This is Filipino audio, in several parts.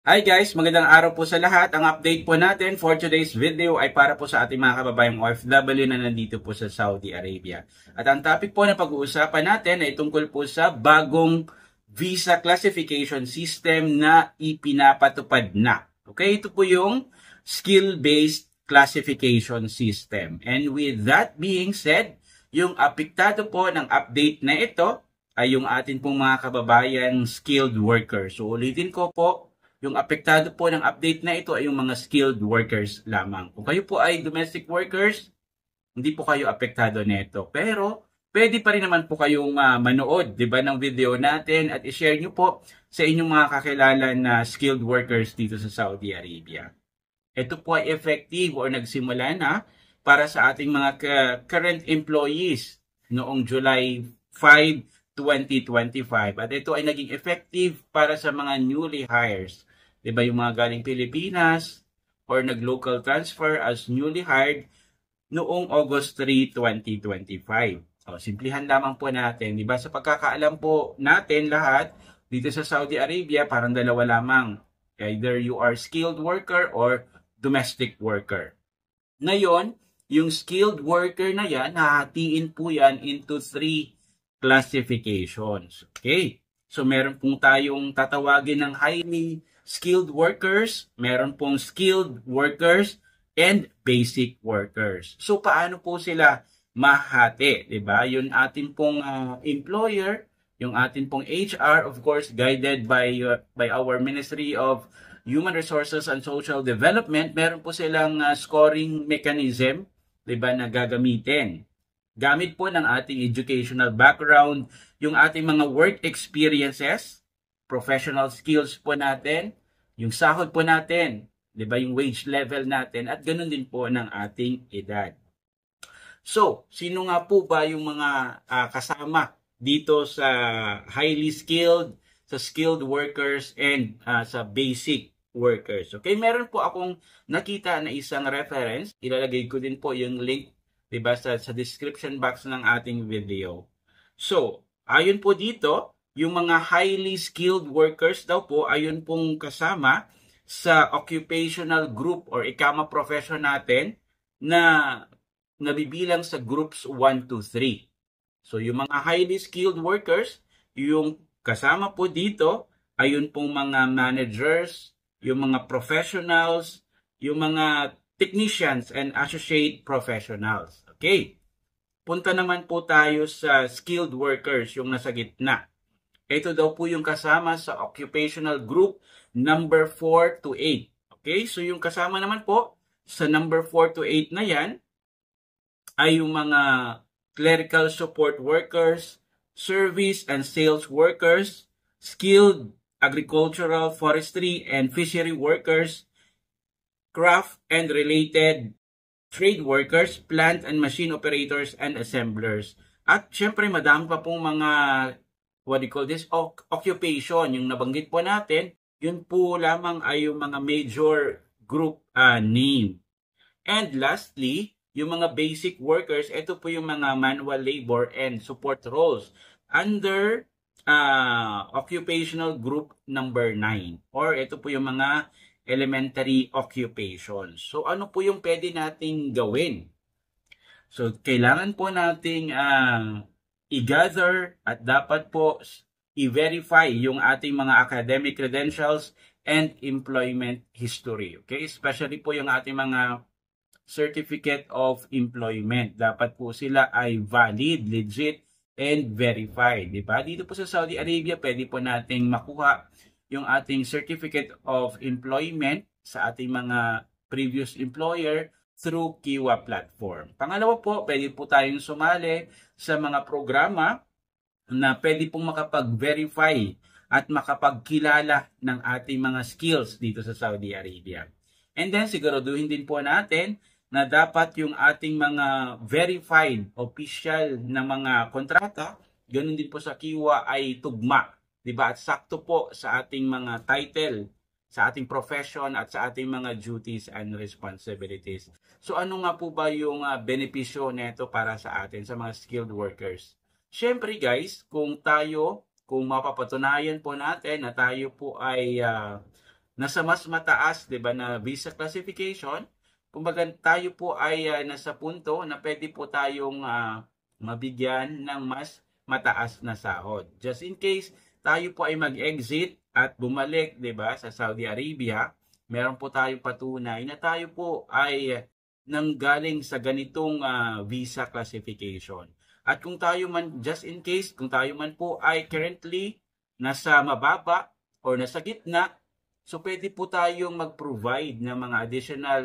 Hi guys, magandang araw po sa lahat. Ang update po natin for today's video ay para po sa ating mga kababayang OFW na nandito po sa Saudi Arabia. At ang topic po na pag-uusapan natin ay tungkol po sa bagong visa classification system na ipinapatupad na. Okay, ito po yung skill-based classification system. And with that being said, yung apektado po ng update na ito ay yung atin pong mga kababayan skilled workers. So ulitin ko po, yung apektado po ng update na ito ay yung mga skilled workers lamang. Kung kayo po ay domestic workers, hindi po kayo apektado nito. Pero pwede pa rin naman po kayong manood, 'di ba, ng video natin at i-share niyo po sa inyong mga kakilala na skilled workers dito sa Saudi Arabia. Ito po ay effective or nagsimula na para sa ating mga current employees noong July 5, 2025. At ito ay naging effective para sa mga newly hires. Diba yung mga galing Pilipinas or nag-local transfer as newly hired noong August 3, 2025. So, simplihan lamang po natin. Diba sa pagkakaalam po natin lahat dito sa Saudi Arabia, parang dalawa lamang. Either you are skilled worker or domestic worker. Ngayon, yung skilled worker na yan, hahatiin po yan into 3 classifications. Okay? So, meron pong tayong tatawagin ng highly skilled workers, meron pong skilled workers, and basic workers. So, paano po sila mahati? Diba? Yung atin pong employer, yung atin pong HR, of course, guided by our Ministry of Human Resources and Social Development, meron po silang scoring mechanism, diba, na gagamitin. Gamit po ng ating educational background, yung ating mga work experiences, professional skills po natin, yung sahod po natin, 'di ba, yung wage level natin, at ganoon din po ng ating edad. So, sino nga po ba yung mga kasama dito sa highly skilled, sa skilled workers, and sa basic workers? Okay, meron po akong nakita na isang reference, ilalagay ko din po yung link, diba, sa description box ng ating video. So, ayon po dito, yung mga highly skilled workers daw po, ayon pong kasama sa occupational group or ikama profession natin na nabibilang sa groups 1 to 3. So, yung mga highly skilled workers, yung kasama po dito, ayon pong mga managers, yung mga professionals, yung mga technicians and associate professionals. Okay. Punta naman po tayo sa skilled workers, yung nasa gitna. Ito daw po yung kasama sa occupational group number 4 to 8. Okay? So yung kasama naman po sa number 4 to 8 na yan ay yung mga clerical support workers, service and sales workers, skilled agricultural, forestry and fishery workers, craft and related trade workers, plant and machine operators, and assemblers. At syempre, madami pa pong mga, what do you call this, occupation. Yung nabanggit po natin, yun po lamang ay yung mga major group name. And lastly, yung mga basic workers, ito po yung mga manual labor and support roles under occupational group number 9. Or ito po yung mga elementary occupations. So, ano po yung pwede nating gawin? So, kailangan po nating i-gather at dapat po i-verify yung ating mga academic credentials and employment history. Okay? Especially po yung ating mga certificate of employment. Dapat po sila ay valid, legit, and verified. Diba? Dito po sa Saudi Arabia, pwede po nating makuha yung ating certificate of employment sa ating mga previous employer through Kiwa platform. Pangalawa po, pwede po tayong sumali sa mga programa na pwede pong makapag-verify at makapagkilala ng ating mga skills dito sa Saudi Arabia. And then, siguraduhin din po natin na dapat yung ating mga verified official na mga kontrata, ganun din po sa Kiwa, ay tugma. Diba? At sakto po sa ating mga title, sa ating profession, at sa ating mga duties and responsibilities. So ano nga po ba yung benepisyo nito para sa atin, sa mga skilled workers? Siyempre guys, kung mapapatunayan po natin na tayo po ay nasa mas mataas, 'di ba, na visa classification, kumbaga tayo po ay nasa punto na pwede po tayong mabigyan ng mas mataas na sahod. Just in case tayo po ay mag-exit at bumalik, 'di ba, sa Saudi Arabia, meron po tayong patunay na tayo po ay nanggaling sa ganitong visa classification. At kung tayo man, just in case, kung tayo man po ay currently nasa mababa or nasa gitna, so pwede po tayong mag-provide ng mga additional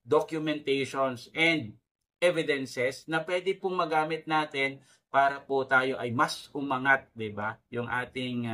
documentations and evidences na pwede pong magamit natin para po tayo ay mas umangat, 'di ba? Yung ating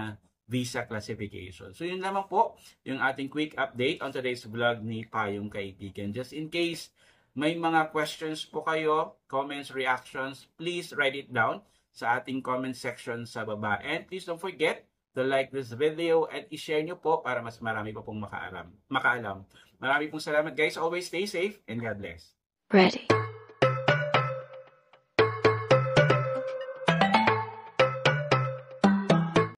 visa classification. So yun lamang po yung ating quick update on today's vlog ni Payong Kaibigan. Just in case may mga questions po kayo, comments, reactions, please write it down sa ating comment section sa baba. And please don't forget to like this video and i-share nyo po para mas marami pa pong makaalam. Marami pong salamat guys. Always stay safe and God bless. Ready.